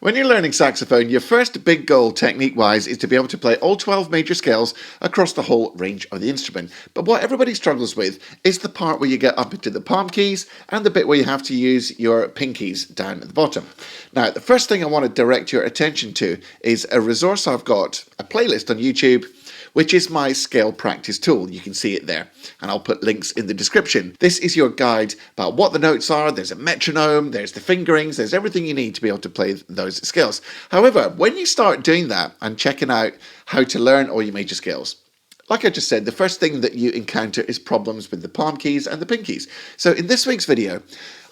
When you're learning saxophone, your first big goal technique-wise is to be able to play all 12 major scales across the whole range of the instrument. But what everybody struggles with is the part where you get up into the palm keys and the bit where you have to use your pinkies down at the bottom. Now, the first thing I want to direct your attention to is a resource I've got, a playlist on YouTube, which is my scale practice tool. You can see it there, and I'll put links in the description. This is your guide about what the notes are. There's a metronome, there's the fingerings, there's everything you need to be able to play those scales. However, when you start doing that and checking out how to learn all your major scales, like I just said, the first thing that you encounter is problems with the palm keys and the pinkies. So in this week's video,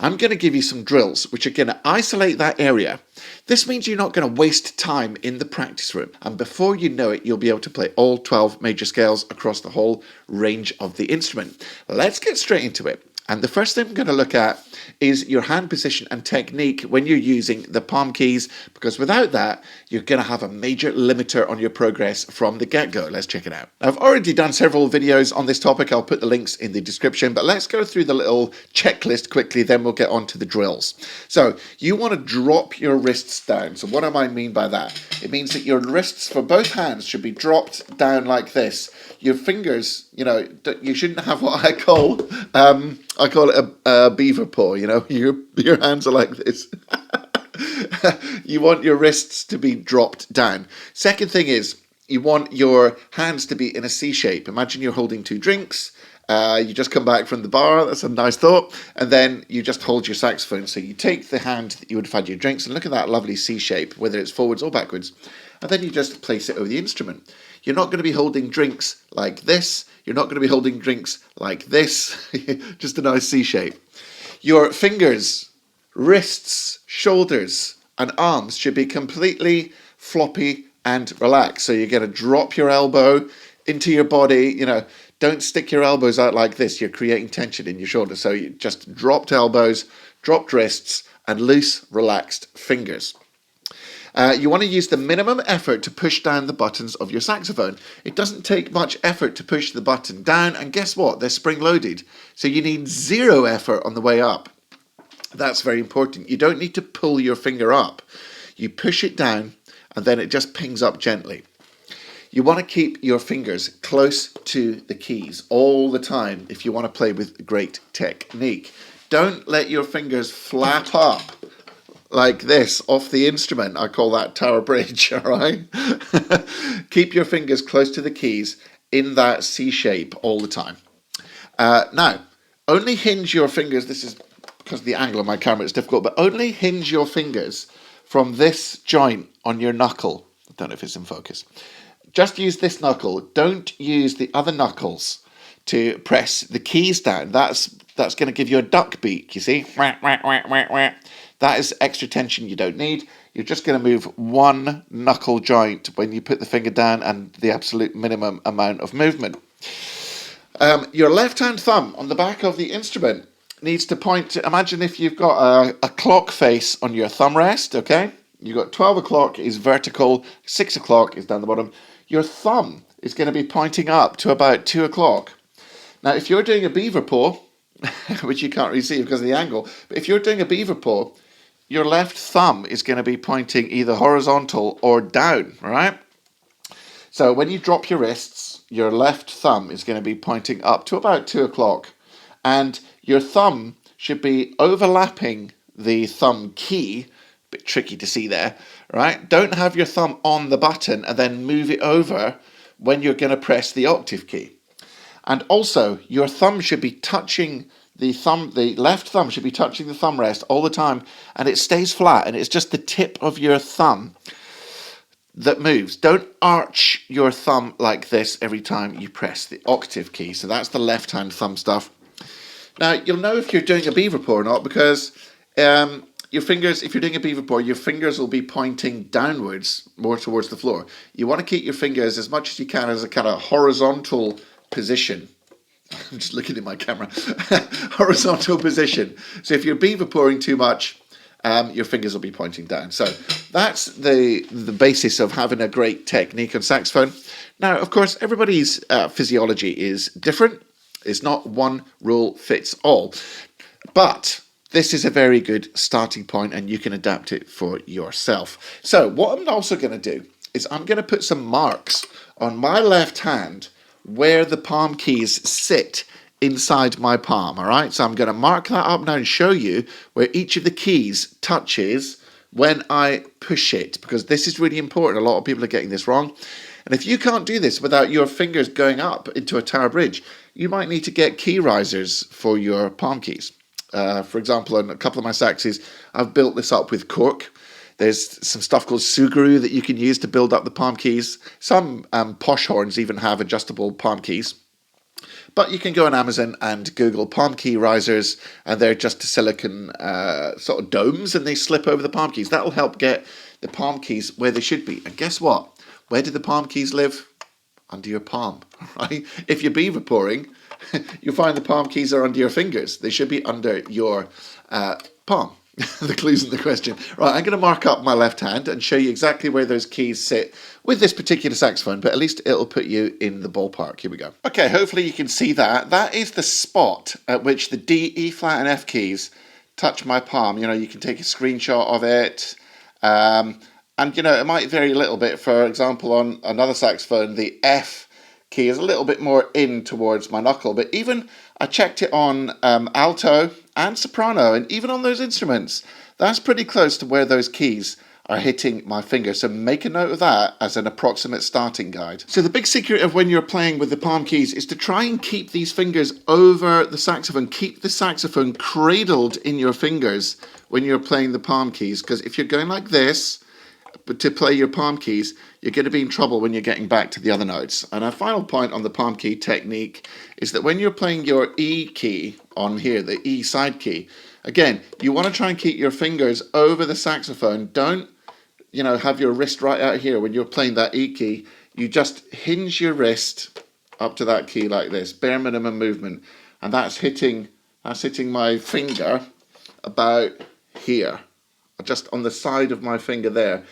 I'm going to give you some drills which are going to isolate that area. This means you're not going to waste time in the practice room. And before you know it, you'll be able to play all 12 major scales across the whole range of the instrument. Let's get straight into it. And the first thing I'm going to look at is your hand position and technique when you're using the palm keys, because without that, you're going to have a major limiter on your progress from the get-go. Let's check it out. I've already done several videos on this topic. I'll put the links in the description, but let's go through the little checklist quickly, then we'll get on to the drills. So you want to drop your wrists down. So what do I mean by that? It means that your wrists for both hands should be dropped down like this. Your fingers, you know, you shouldn't have what I call it a beaver paw, you know, your hands are like this. You want your wrists to be dropped down. Second thing is, you want your hands to be in a C shape. Imagine you're holding two drinks. You just come back from the bar, that's a nice thought, and then you just hold your saxophone. So you take the hand that you would have had your drinks and look at that lovely C shape, whether it's forwards or backwards, and then you just place it over the instrument. You're not going to be holding drinks like this. You're not going to be holding drinks like this. Just a nice C shape. Your fingers, wrists, shoulders, and arms should be completely floppy and relaxed. So you're going to drop your elbow into your body. You know, don't stick your elbows out like this. You're creating tension in your shoulder. So you just dropped elbows, dropped wrists, and loose, relaxed fingers. You want to use the minimum effort to push down the buttons of your saxophone. It doesn't take much effort to push the button down, and guess what? They're spring-loaded. So you need zero effort on the way up. That's very important. You don't need to pull your finger up. You push it down, and then it just pings up gently. You want to keep your fingers close to the keys all the time if you want to play with great technique. Don't let your fingers flap up like this off the instrument. I call that Tower Bridge, all right? Keep your fingers close to the keys in that C shape all the time. Now, only hinge your fingers, this is because of the angle of my camera, it's difficult, but only hinge your fingers from this joint on your knuckle. I don't know if it's in focus. Just use this knuckle. Don't use the other knuckles to press the keys down. That's going to give you a duck beak, you see? That is extra tension you don't need. You're just going to move one knuckle joint when you put the finger down and the absolute minimum amount of movement. Your left-hand thumb on the back of the instrument needs to point to, imagine if you've got a clock face on your thumb rest, okay? You've got 12 o'clock is vertical, 6 o'clock is down the bottom. Your thumb is going to be pointing up to about 2 o'clock. Now, if you're doing a beaver paw, which you can't really see because of the angle, but if you're doing a beaver paw, your left thumb is going to be pointing either horizontal or down, all right? So when you drop your wrists, your left thumb is going to be pointing up to about 2 o'clock. And your thumb should be overlapping the thumb key. A bit tricky to see there, right? Don't have your thumb on the button and then move it over when you're going to press the octave key. And also, your thumb should be touching the left thumb should be touching the thumb rest all the time, and it stays flat, and it's just the tip of your thumb that moves. Don't arch your thumb like this every time you press the octave key. So that's the left-hand thumb stuff. Now, you'll know if you're doing a beaver paw or not because your fingers, if you're doing a beaver paw, your fingers will be pointing downwards, more towards the floor. You want to keep your fingers as much as you can as a kind of horizontal position. I'm just looking at my camera. Horizontal position. So if you're beaver pawing too much, your fingers will be pointing down. So that's the basis of having a great technique on saxophone. Now, of course, everybody's physiology is different. It's not one rule fits all. But this is a very good starting point and you can adapt it for yourself. So what I'm also going to do is I'm going to put some marks on my left hand where the palm keys sit inside my palm, all right? So I'm going to mark that up now and show you where each of the keys touches when I push it, because this is really important. A lot of people are getting this wrong. And if you can't do this without your fingers going up into a tower bridge, you might need to get key risers for your palm keys. For example, on a couple of my saxes, I've built this up with cork. There's some stuff called sugru that you can use to build up the palm keys. Some posh horns even have adjustable palm keys. But you can go on Amazon and Google palm key risers, and they're just silicone sort of domes, and they slip over the palm keys. That'll help get the palm keys where they should be. And guess what? Where do the palm keys live? Under your palm, right? If you're beaver pouring, you'll find the palm keys are under your fingers. They should be under your palm. The clue's in the question. Right, I'm going to mark up my left hand and show you exactly where those keys sit with this particular saxophone, but at least it'll put you in the ballpark. Here we go. Okay, hopefully you can see that. That is the spot at which the D, E flat and F keys touch my palm. You know, you can take a screenshot of it. And, you know, it might vary a little bit. For example, on another saxophone, the F key is a little bit more in towards my knuckle. But even I checked it on alto and soprano, and even on those instruments, that's pretty close to where those keys are hitting my finger. So make a note of that as an approximate starting guide. So the big secret of when you're playing with the palm keys is to try and keep these fingers over the saxophone. Keep the saxophone cradled in your fingers when you're playing the palm keys, because if you're going like this, but to play your palm keys, you're going to be in trouble when you're getting back to the other notes. And our final point on the palm key technique is that when you're playing your E key on here, the E side key, again, you want to try and keep your fingers over the saxophone. Don't, you know, have your wrist right out here when you're playing that E key. You just hinge your wrist up to that key like this, bare minimum movement. And that's hitting my finger about here, just on the side of my finger there,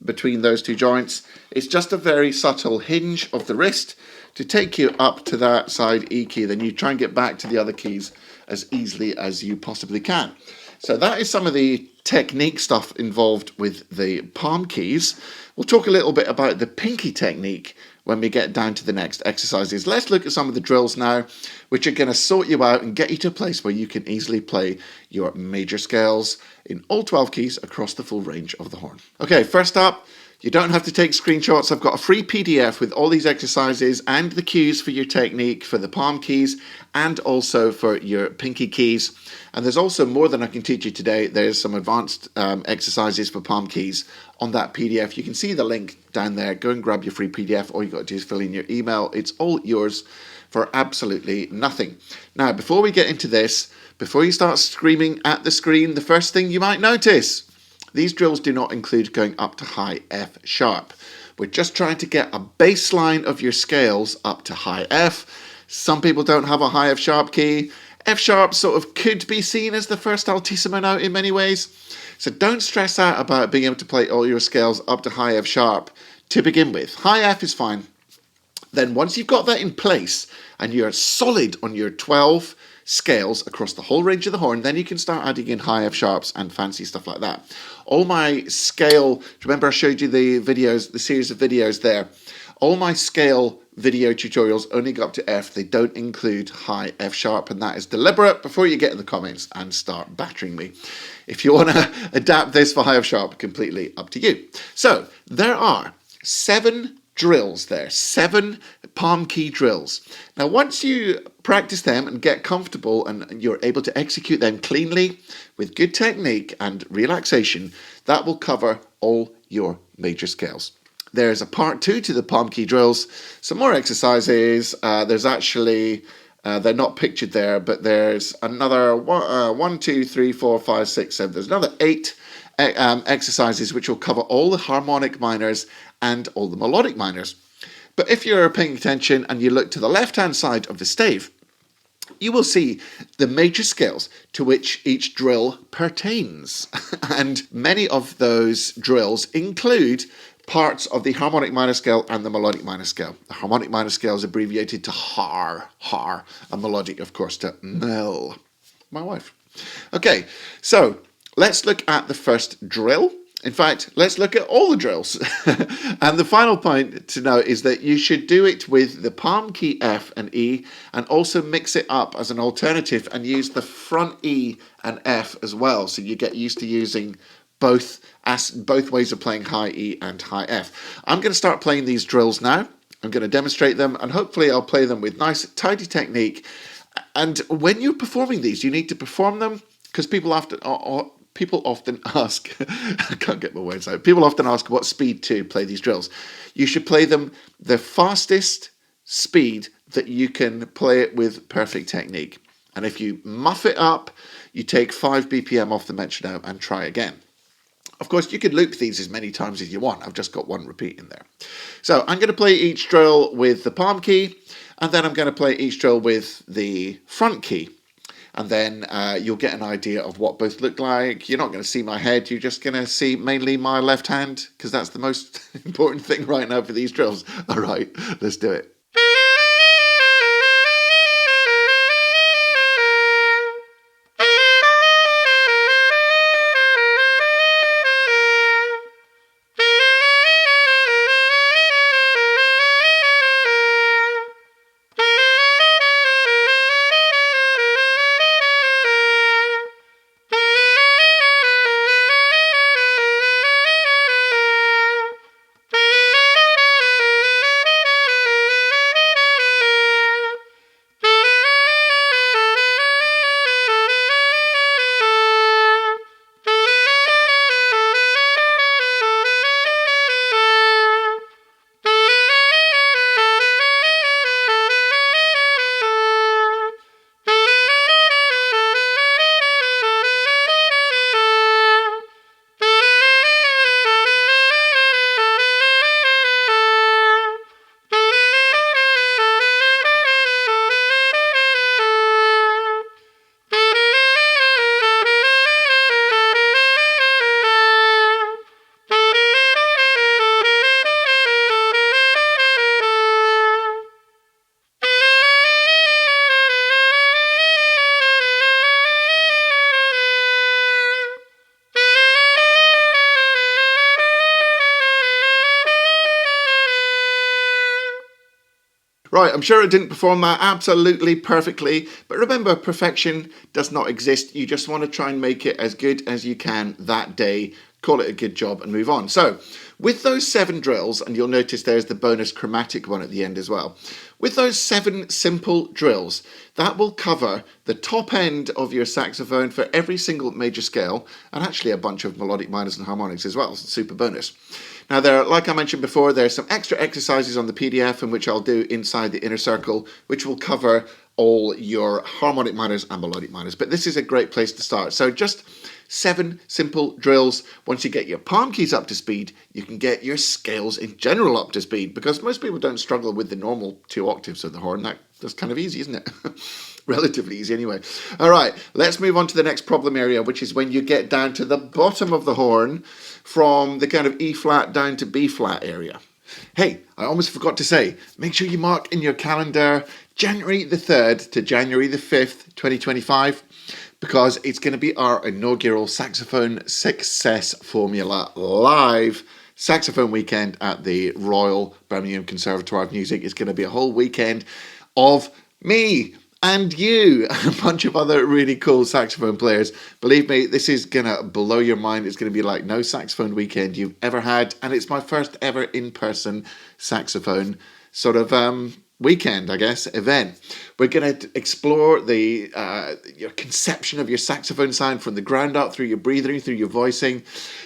between those two joints. It's just a very subtle hinge of the wrist to take you up to that side E key. Then you try and get back to the other keys as easily as you possibly can. So that is some of the technique stuff involved with the palm keys. We'll talk a little bit about the pinky technique when we get down to the next exercises. Let's look at some of the drills now, which are going to sort you out and get you to a place where you can easily play your major scales in all 12 keys across the full range of the horn. Okay, first up, you don't have to take screenshots. I've got a free PDF with all these exercises and the cues for your technique for the palm keys and also for your pinky keys. And there's also more than I can teach you today. There's some advanced exercises for palm keys on that PDF. You can see the link down there. Go and grab your free PDF. All you got to do is fill in your email. It's all yours for absolutely nothing. Now, before we get into this, before you start screaming at the screen, the first thing you might notice, these drills do not include going up to high F sharp. We're just trying to get a baseline of your scales up to high F. Some people don't have a high F sharp key. F sharp sort of could be seen as the first altissimo note in many ways. So don't stress out about being able to play all your scales up to high F sharp to begin with. High F is fine. Then once you've got that in place and you're solid on your 12 scales across the whole range of the horn, then you can start adding in high F sharps and fancy stuff like that. All my scale, remember I showed you the videos, the series of videos there. All my scale video tutorials only go up to F. They don't include high F sharp, and that is deliberate before you get in the comments and start battering me. If you want to adapt this for high F sharp, completely up to you. So there are 7 drills there, 7 palm key drills. Now once you practice them and get comfortable and you're able to execute them cleanly with good technique and relaxation, that will cover all your major scales. There's a part 2 to the palm key drills, some more exercises. There's actually, they're not pictured there, but there's another 1, 2, 3, 4, 5, 6, 7. There's another 8 exercises which will cover all the harmonic minors and all the melodic minors. But if you're paying attention and you look to the left-hand side of the stave, you will see the major scales to which each drill pertains. And many of those drills include parts of the harmonic minor scale and the melodic minor scale. The harmonic minor scale is abbreviated to har, and melodic, of course, to mel. My wife. Okay, so let's look at the first drill. In fact, let's look at all the drills. And the final point to note is that you should do it with the palm key F and E, and also mix it up as an alternative and use the front E and F as well, so you get used to using both ways of playing high E and high F. I'm going to start playing these drills now. I'm going to demonstrate them, and hopefully I'll play them with nice, tidy technique. And when you're performing these, you need to perform them, because people often ask, I can't get my words out. People often ask what speed to play these drills. You should play them the fastest speed that you can play it with perfect technique. And if you muff it up, you take 5 BPM off the metronome and try again. Of course, you could loop these as many times as you want. I've just got one repeat in there. So I'm going to play each drill with the palm key, and then I'm going to play each drill with the front key. And then you'll get an idea of what both look like. You're not going to see my head. You're just going to see mainly my left hand, because that's the most important thing right now for these drills. All right, let's do it. Right, I'm sure I didn't perform that absolutely perfectly, but remember, perfection does not exist. You just want to try and make it as good as you can that day, call it a good job and move on. So, with those 7 drills, and you'll notice there's the bonus chromatic one at the end as well. With those 7 simple drills, that will cover the top end of your saxophone for every single major scale, and actually a bunch of melodic minors and harmonics as well. Super bonus. Now, like I mentioned before, there's some extra exercises on the PDF, in which I'll do inside the inner circle, which will cover all your harmonic minors and melodic minors. But this is a great place to start. So just 7 simple drills. Once you get your palm keys up to speed, you can get your scales in general up to speed, because most people don't struggle with the normal 2 octaves of the horn. That's kind of easy, isn't it? Relatively easy anyway. All right, let's move on to the next problem area, which is when you get down to the bottom of the horn, from the kind of E flat down to B flat area. Hey, I almost forgot to say, make sure you mark in your calendar January the 3rd to January the 5th, 2025, because it's going to be our inaugural Saxophone Success Formula Live Saxophone Weekend at the Royal Birmingham Conservatoire of Music. It's going to be a whole weekend of me and you, and a bunch of other really cool saxophone players. Believe me, this is going to blow your mind. It's going to be like no saxophone weekend you've ever had, and it's my first ever in-person saxophone sort of weekend, I guess, event. We're going to explore your conception of your saxophone sound from the ground up, through your breathing, through your voicing,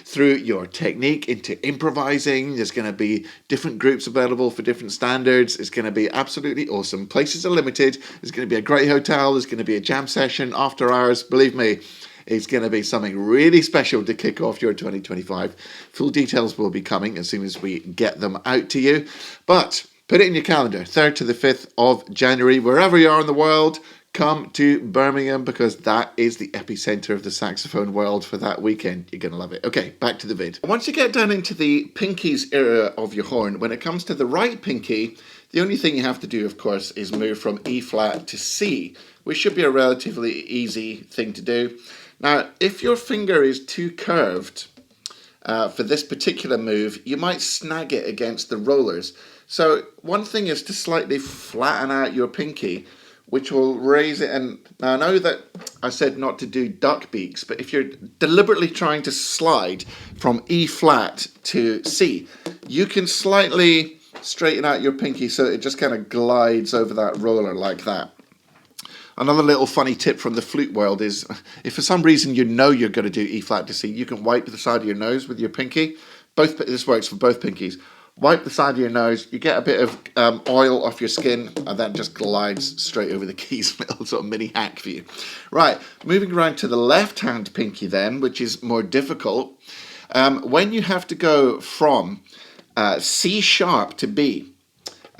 through your technique into improvising. There's going to be different groups available for different standards. It's going to be absolutely awesome. Places are limited. There's going to be a great hotel. There's going to be a jam session after hours. Believe me, it's going to be something really special to kick off your 2025. Full details will be coming as soon as we get them out to you. But put it in your calendar, 3rd to the 5th of January, wherever you are in the world. come to Birmingham because that is the epicenter of the saxophone world for that weekend. You're going to love it. Okay, back to the vid. Once you get down into the pinkies era of your horn, when it comes to the right pinky, the only thing you have to do, of course, is move from E flat to C, which should be a relatively easy thing to do. Now, if your finger is too curved for this particular move, you might snag it against the rollers. So one thing is to slightly flatten out your pinky, which will raise it. And now I know that I said not to do duck beaks, but if you're deliberately trying to slide from E flat to C, you can slightly straighten out your pinky so it just kind of glides over that roller like that. Another little funny tip from the flute world is, if for some reason you know you're going to do E flat to C, you can wipe the side of your nose with your pinky. This works for both pinkies. Wipe the side of your nose, you get a bit of oil off your skin, and that just glides straight over the keys. Little sort of mini hack for you. Right, moving around to the left-hand pinky then, which is more difficult. When you have to go from C sharp to B,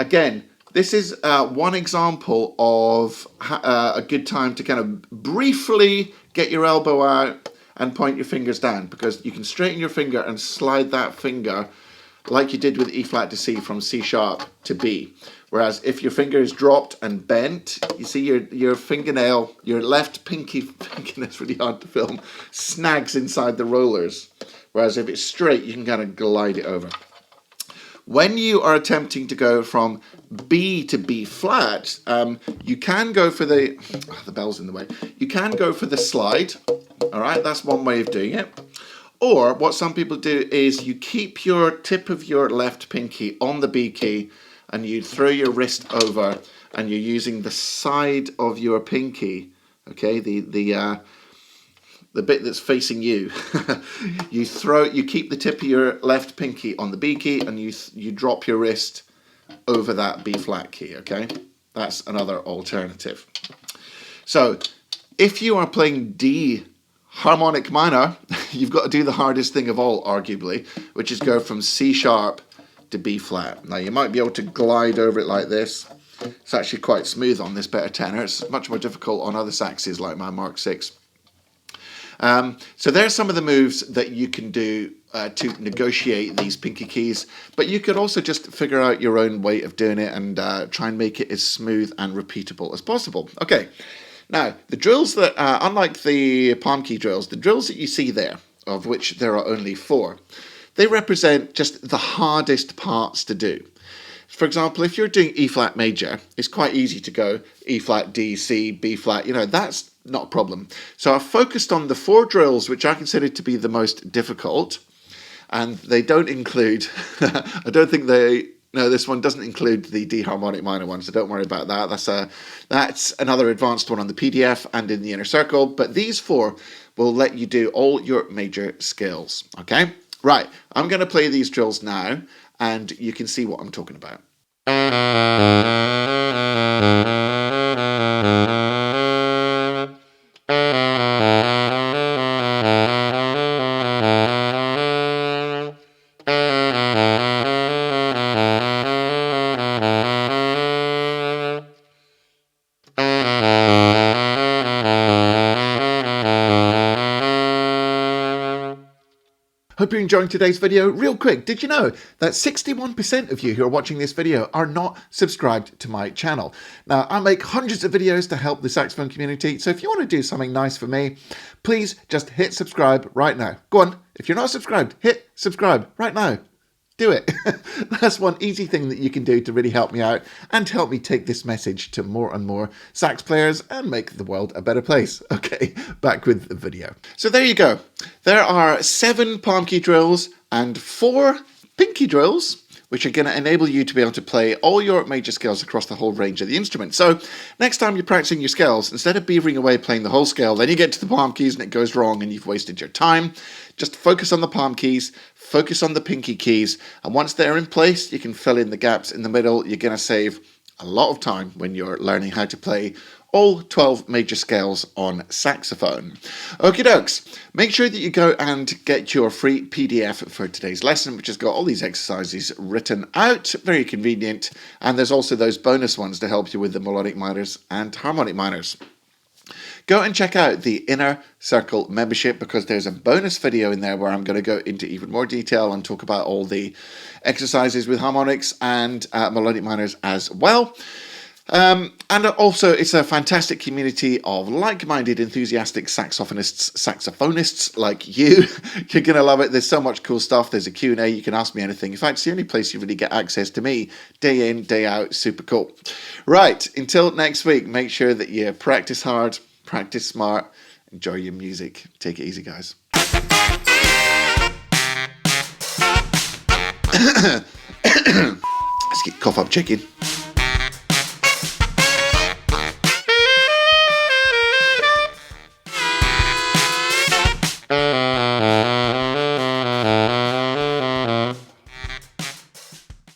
again, this is one example of a good time to kind of briefly get your elbow out and point your fingers down, because you can straighten your finger and slide that finger like you did with E flat to C from C sharp to B. Whereas if your finger is dropped and bent, you see your fingernail, your left pinky, that's really hard to film, snags inside the rollers. Whereas if it's straight, you can kind of glide it over. When you are attempting to go from B to B flat, you can go for the bell's in the way. You can go for the slide. All right, that's one way of doing it. Or what some people do is you keep your tip of your left pinky on the B key and you throw your wrist over and you're using the side of your pinky, okay, the bit that's facing you. you keep the tip of your left pinky on the B key and you drop your wrist over that B flat key, okay? That's another alternative. So if you are playing D harmonic minor, you've got to do the hardest thing of all, arguably, which is go from C sharp to B flat. Now you might be able to glide over it like this. It's actually quite smooth on this better tenor. It's much more difficult on other saxes like my Mark VI. So there's some of the moves that you can do to negotiate these pinky keys, but you could also just figure out your own way of doing it and try and make it as smooth and repeatable as possible. Okay. Now, the drills that, unlike the palm key drills, the drills that you see there, of which there are only 4, they represent just the hardest parts to do. For example, if you're doing E flat major, it's quite easy to go E flat, D, C, B flat, that's not a problem. So I've focused on the 4 drills which I consider to be the most difficult, and they don't include, No, this one doesn't include the D harmonic minor one, so don't worry about that. That's another advanced one on the PDF and in the inner circle, but these 4 will let you do all your major scales, okay? Right, I'm going to play these drills now, and you can see what I'm talking about. Hope you're enjoying today's video. Real quick, did you know that 61% of you who are watching this video are not subscribed to my channel? Now, I make hundreds of videos to help the saxophone community, so if you want to do something nice for me, please just hit subscribe right now. Go on, if you're not subscribed, hit subscribe right now. Do it. That's one easy thing that you can do to really help me out and to help me take this message to more and more sax players and make the world a better place. Okay, back with the video. So there you go. There are 7 palm key drills and 4 pinky drills, which are going to enable you to be able to play all your major scales across the whole range of the instrument. So next time you're practicing your scales, instead of beavering away playing the whole scale, then you get to the palm keys and it goes wrong and you've wasted your time. Just focus on the palm keys, focus on the pinky keys, and once they're in place, you can fill in the gaps in the middle. You're going to save a lot of time when you're learning how to play all 12 major scales on saxophone. Okie dokes, make sure that you go and get your free PDF for today's lesson, which has got all these exercises written out, very convenient, and there's also those bonus ones to help you with the melodic minors and harmonic minors. Go and check out the Inner Circle membership, because there's a bonus video in there where I'm going to go into even more detail and talk about all the exercises with harmonics and melodic minors as well. And also, it's a fantastic community of like-minded, enthusiastic saxophonists like you. You're going to love it. There's so much cool stuff. There's a Q&A. You can ask me anything. In fact, it's the only place you really get access to me day in, day out. Super cool. Right, until next week, make sure that you practice hard, practice smart, enjoy your music. Take it easy, guys. Let's get cough up chicken.